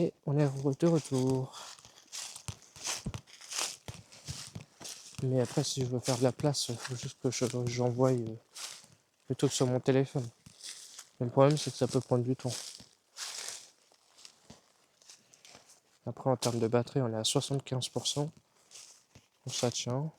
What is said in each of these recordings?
Et on est de retour. Mais après, si je veux faire de la place, il faut juste que j'envoie plutôt que sur mon téléphone. Mais le problème, c'est que ça peut prendre du temps. Après, en termes de batterie, on est à 75%. Donc ça tient.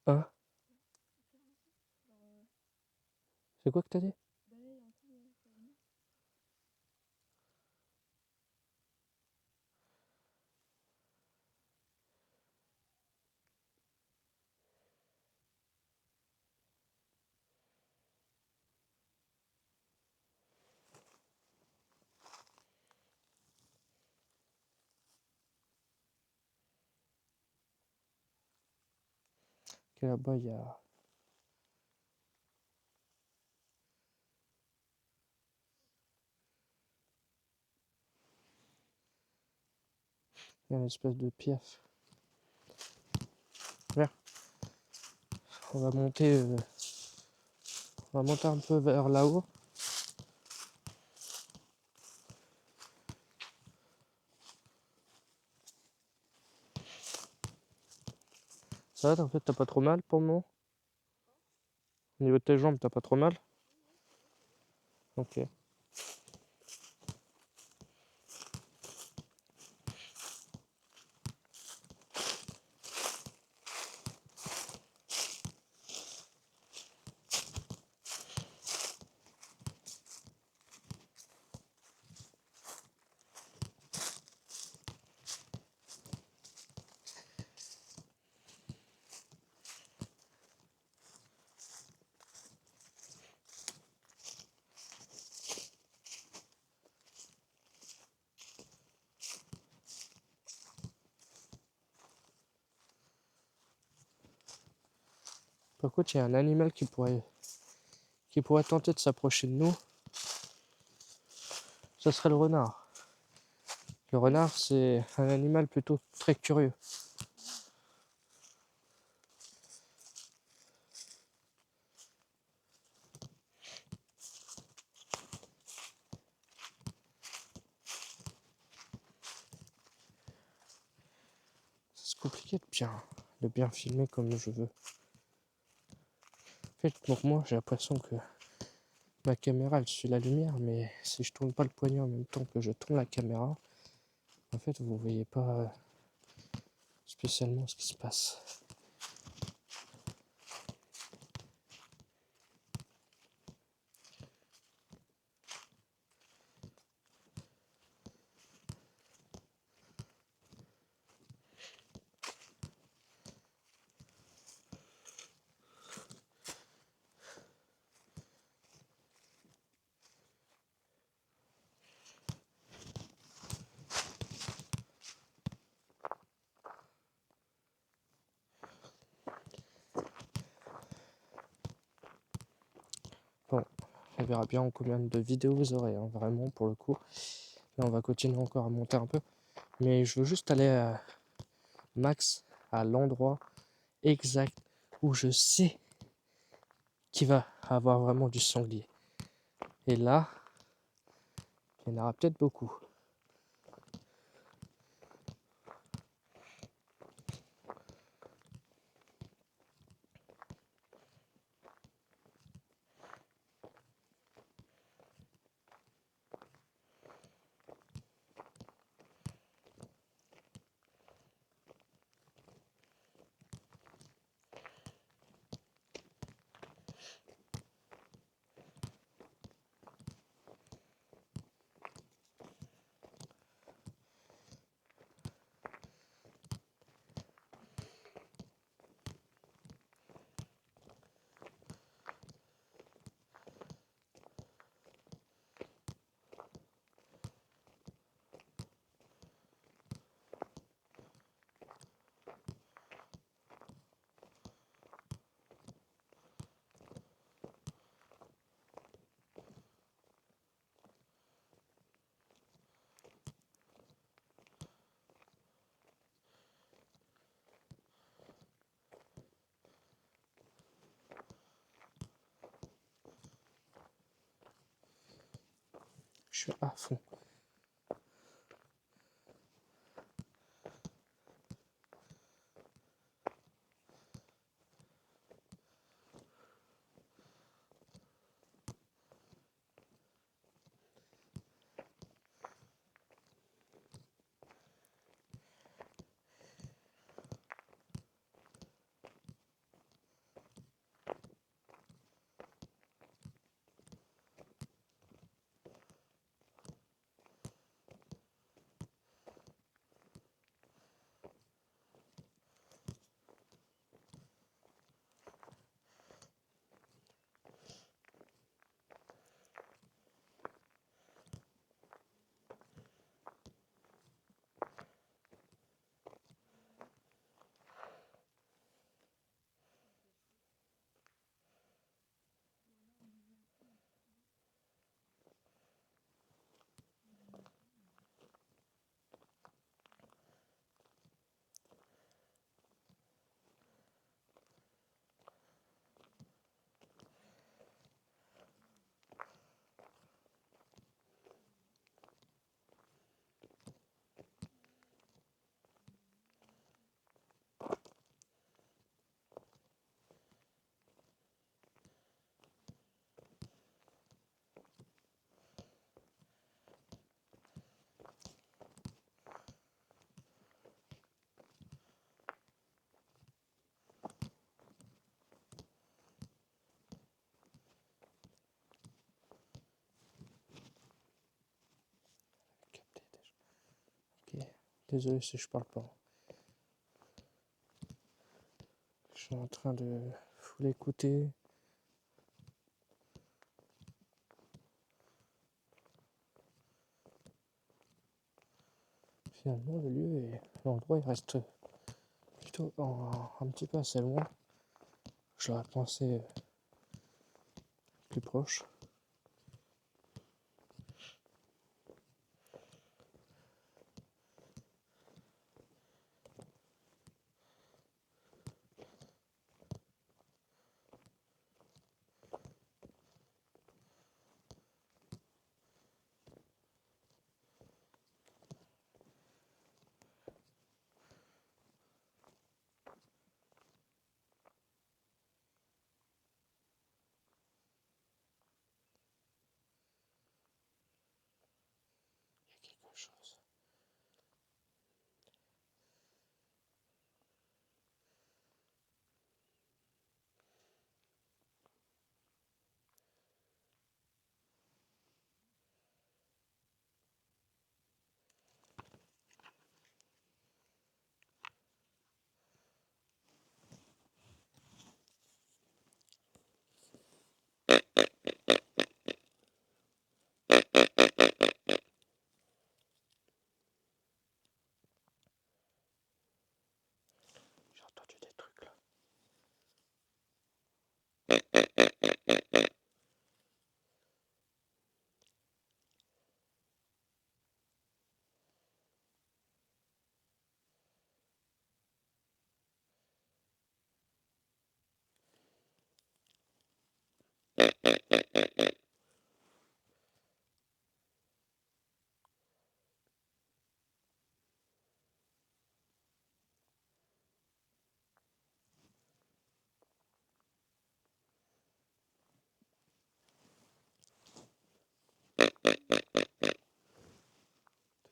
Hein? C'est quoi que t'as dit? Ok, là-bas, il y a une espèce de pièce. Viens. On va monter, un peu vers là-haut. Ça va, en fait, t'as pas trop mal pour le moment? Au niveau de tes jambes, t'as pas trop mal? Ok. Par contre, il y a un animal qui pourrait tenter de s'approcher de nous. Ce serait le renard. Le renard, c'est un animal plutôt très curieux. C'est compliqué de bien filmer comme je veux. En fait, pour moi, j'ai l'impression que ma caméra, elle suit la lumière, mais si je tourne pas le poignet en même temps que je tourne la caméra, en fait, vous voyez pas spécialement ce qui se passe. Bon, on verra bien en combien de vidéos vous aurez, hein, vraiment, pour le coup. Là, on va continuer encore à monter un peu. Mais je veux juste aller max à l'endroit exact où je sais qu'il va avoir vraiment du sanglier. Et là, il y en aura peut-être beaucoup. Je suis à fond. Capté déjà. Ok. Désolé si je parle pas. Je suis en train de full écouter. Finalement, le lieu et l'endroit, il reste plutôt un petit peu assez loin. J'aurais pensé plus proche. Il y a quelque chose. J'ai entendu des trucs là.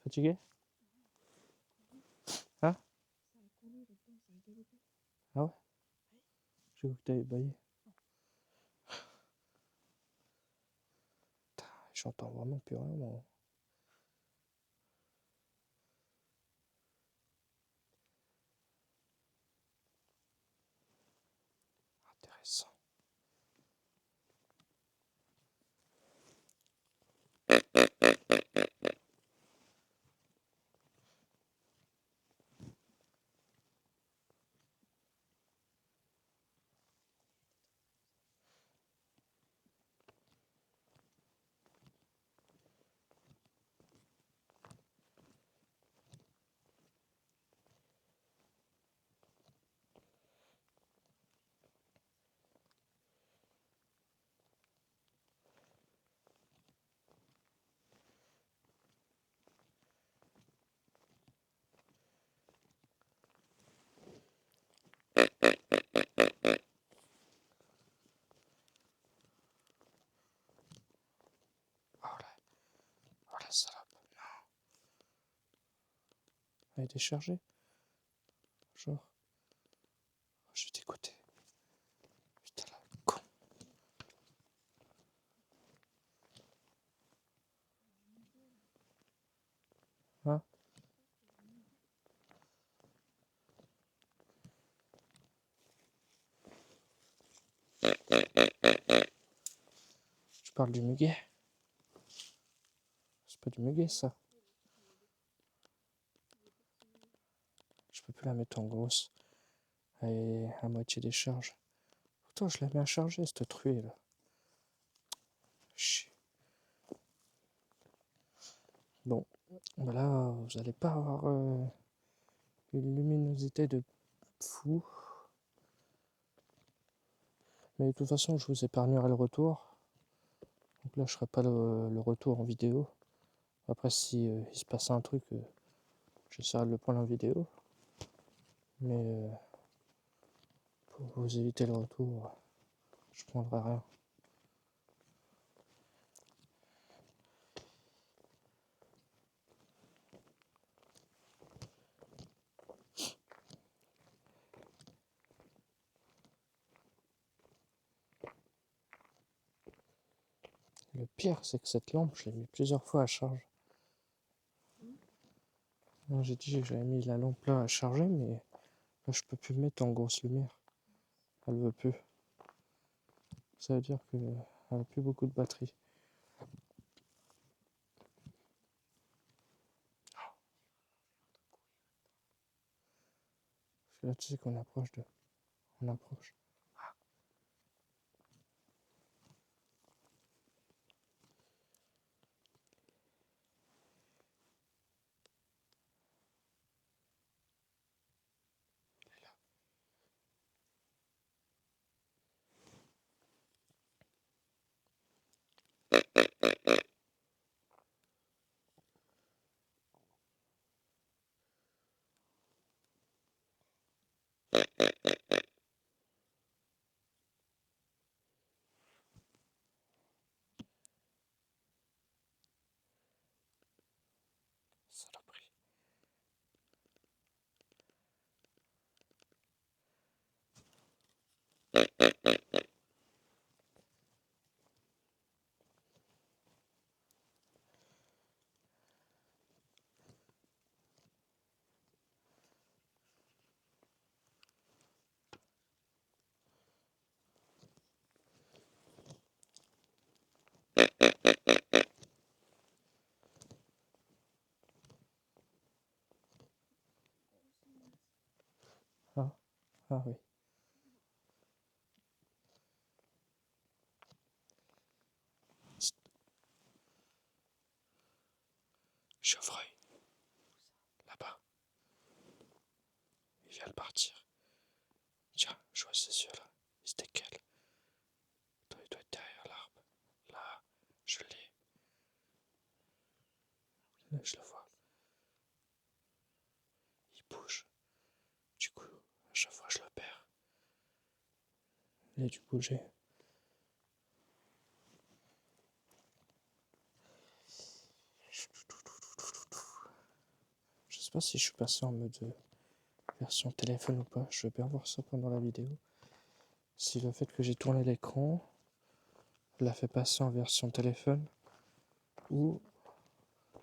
T'es fatigué? Hein? Ah ouais? J'ai cru que t'avais baillé. J'entends vraiment plus rien, moi. Intéressant. Elle est déchargée. Genre. Je vais t'écouter. Putain la con. Hein? Je parle du muguet. C'est pas du muguet ça. Je peux plus la mettre en grosse. Elle est à moitié décharge. Pourtant je la mets à charger cette truie là. Chier. Bon, bah là vous allez pas avoir une luminosité de fou. Mais de toute façon je vous épargnerai le retour. Donc là je ferai pas le retour en vidéo. Après si il se passe un truc, j'essaierai de le prendre en vidéo. Mais pour vous éviter le retour, je prendrai rien. Le pire, c'est que cette lampe, je l'ai mis plusieurs fois à charge. J'ai dit que j'avais mis la lampe là à charger, mais là, je peux plus le mettre en grosse lumière. Elle veut plus. Ça veut dire qu'elle n'a plus beaucoup de batterie. Parce que là, tu sais qu'on approche de... On approche. Saloperie. Ah, ah oui. Chevreuil. Là-bas. Il vient de partir. Tiens, je vois ses yeux là. Il se décale. Il doit être derrière l'arbre. Là, je l'ai. Là, je le vois. Il bouge. Du coup, à chaque fois, je le perds. Il a dû bouger. Je sais pas si je suis passé en mode version téléphone ou pas. Je vais bien voir ça pendant la vidéo. Si le fait que j'ai tourné l'écran l'a fait passer en version téléphone ou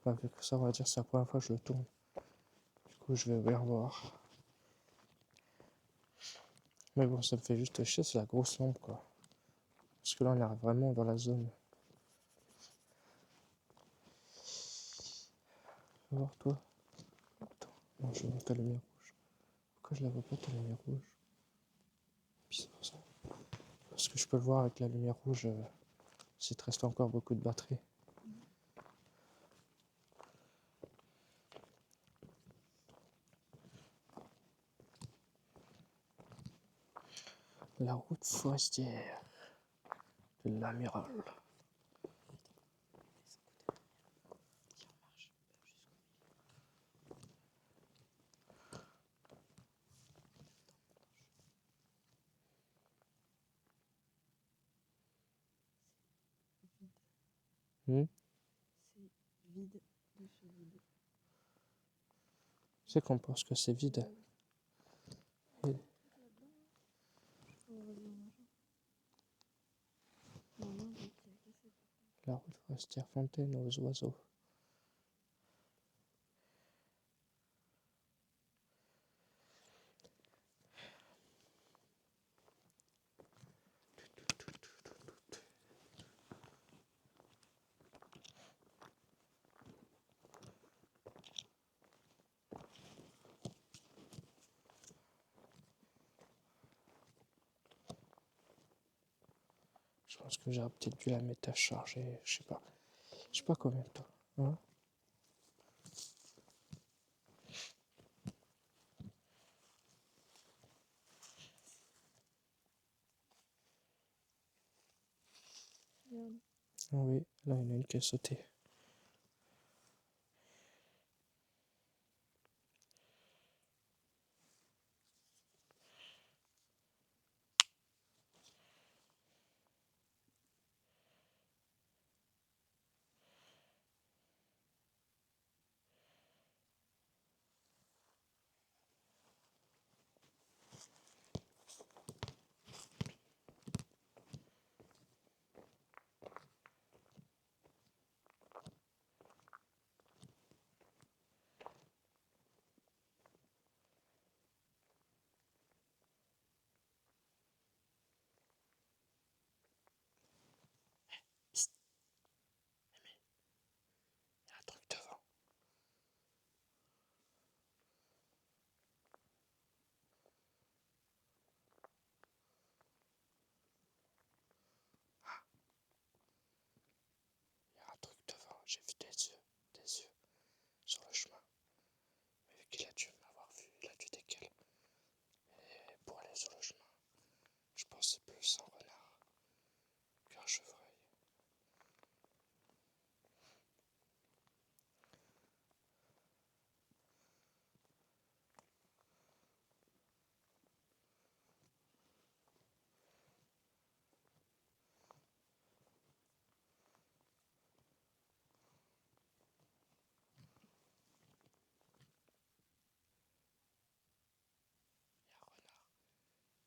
bah, vu que ça on va dire c'est la première fois que je le tourne. Du coup je vais bien voir. Mais bon ça me fait juste chier, c'est la grosse lampe quoi. Parce que là on est vraiment dans la zone. Fais voir toi. Attends, non je vois ta lumière rouge. Pourquoi je la vois pas ta lumière rouge? Puis c'est pour ça. Parce que je peux le voir avec la lumière rouge s'il te reste encore beaucoup de batterie. La route forestière de l'amiral. Hmm. C'est vide de chez vide. C'est qu'on pense que c'est vide. Et la route forestière Fontaine aux oiseaux. Je pense que j'aurais peut-être dû la mettre à charger, je sais pas. Je sais pas combien de temps. Hein. Ah oui, là il y en a une qui a sauté. Psst, il y a un truc devant. Il y a un truc devant, j'ai vu des yeux sur le chemin. Mais vu qu'il a dû m'avoir vu, il a dû décaler. Et pour aller sur le chemin, je pense que c'est plus un renard qu'un chevreuil.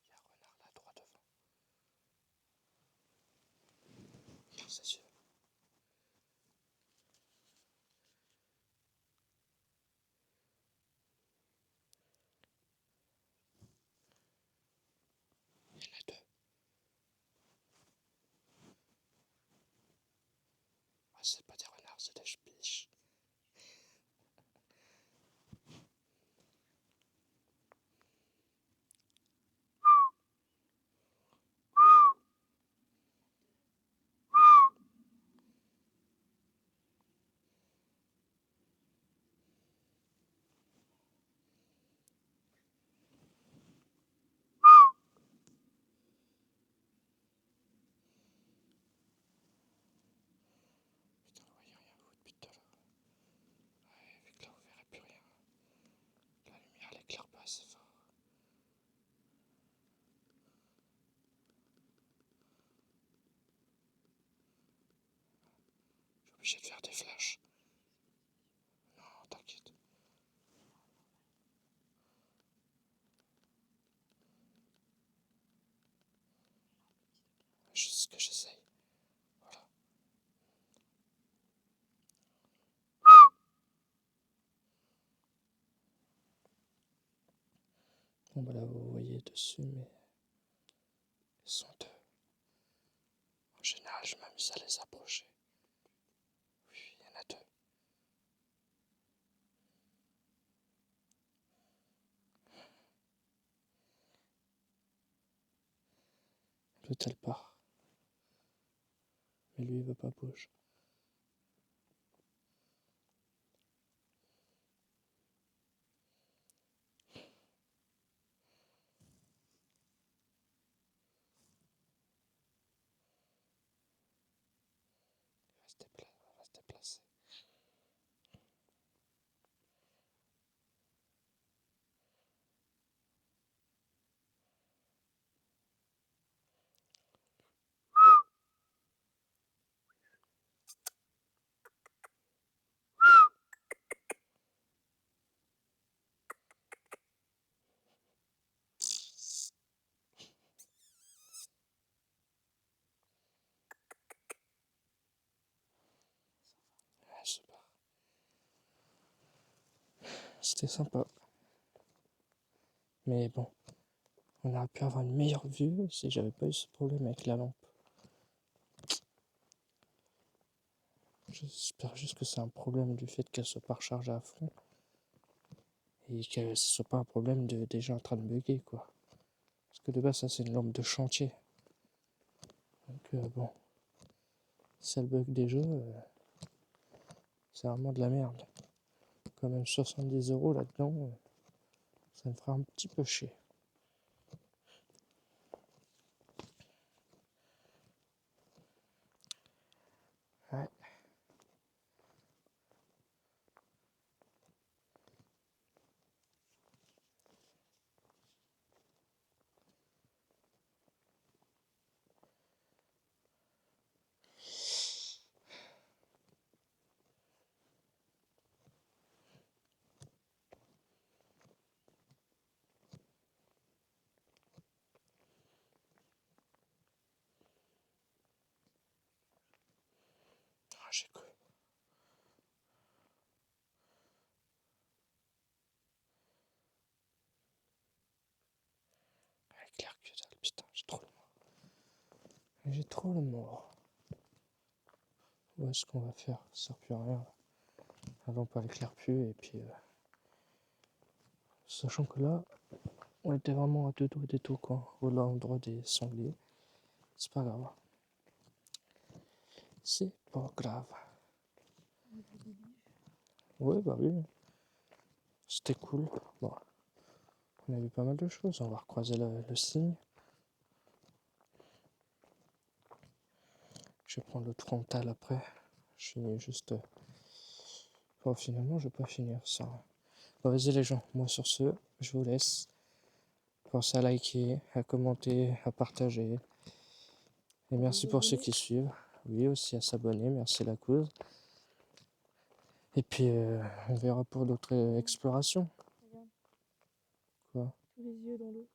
Il y a un renard là droit devant. Dans ses yeux. Il y en a deux. Ah, c'est pas des renards, c'est des biches. Putain, le voyant rien vous depuis tout à l'heure. Ouais, vu que là vous verrez plus rien. La lumière elle éclaire pas assez fort. Je suis obligé de faire des flashs. Non, t'inquiète. C'est ce que j'essaye. Voilà. Bon bah là vous voyez dessus, mais ils sont deux. En général, je m'amuse à les approcher. Oui, il y en a deux. L'autre elle part. Mais lui il veut pas bouger. Il va se déplacer. C'était sympa. Mais bon, on aurait pu avoir une meilleure vue si j'avais pas eu ce problème avec la lampe. J'espère juste que c'est un problème du fait qu'elle soit pas rechargée à fond. Et que ce soit pas un problème déjà en train de bugger, quoi. Parce que de base, ça c'est une lampe de chantier. Donc bon, si elle bug déjà, c'est vraiment de la merde. Quand même 70 € là-dedans, ça me fera un petit peu chier. Ouais. Ah, j'ai cru. Avec l'air que dalle, putain, j'ai trop le mort. J'ai trop le mort. Ouais, ce qu'on va faire, ça sert plus à rien. La lampe elle éclaire plus et puis sachant que là, on était vraiment à deux doigts des tout quoi, au l'endroit des sangliers. C'est pas grave. C'est pas grave. Ouais, bah oui. C'était cool. Bon, on a vu pas mal de choses. On va recroiser le cygne. Je vais prendre l'autre frontal après. Je finis juste. Bon, finalement, je vais pas finir ça. Bon, vas-y les gens, moi sur ce, je vous laisse. Pensez à liker, à commenter, à partager. Et merci pour ceux qui suivent. Oui, aussi à s'abonner, merci la cause. Et puis, on verra pour d'autres explorations. Regarde. Quoi? Tous les yeux dans l'eau.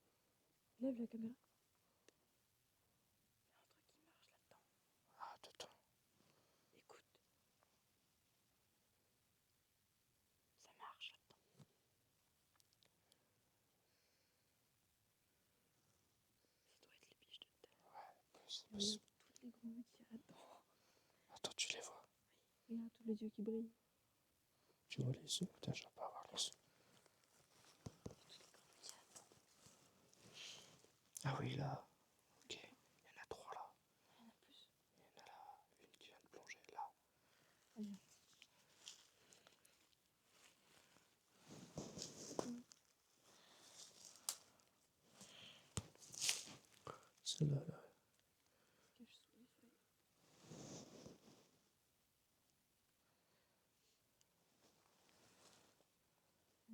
Lève la caméra. Il y a un truc qui marche là-dedans. Ah, attends. Écoute. Ça marche là-dedans. Ça doit être les biches de terre. Regarde toutes les grenouilles qu'il y a là-dedans. Attends, tu les vois? Regarde tous les yeux qui brillent. Tu vois les yeux? Putain, je dois pas avoir les yeux. Ah oui, là. Ok. Il y en a 3 là. Il y en a plus. Il y en a là. Une qui vient de plonger là. Regarde. Celle-là, là. Cache sous les feuilles.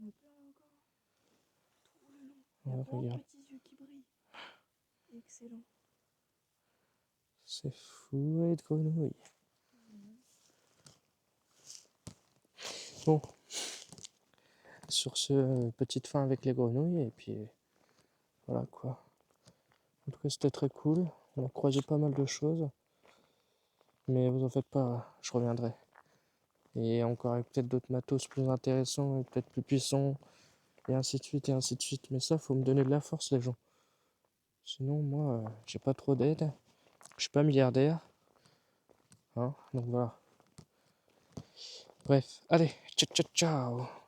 On a plein là encore. Tout le long. Il y a Ouais, plein de regarde. petits yeux qui brillent. Excellent. C'est fou et de grenouilles. Bon. Sur ce, petite fin avec les grenouilles. Et puis, voilà quoi. En tout cas, c'était très cool. On a croisé pas mal de choses. Mais vous en faites pas, je reviendrai. Et encore avec peut-être d'autres matos plus intéressants et peut-être plus puissants. Et ainsi de suite et ainsi de suite. Mais ça, faut me donner de la force, les gens. Sinon, moi, j'ai pas trop d'aide. Je suis pas milliardaire. Hein, donc voilà. Bref, allez, ciao ciao ciao.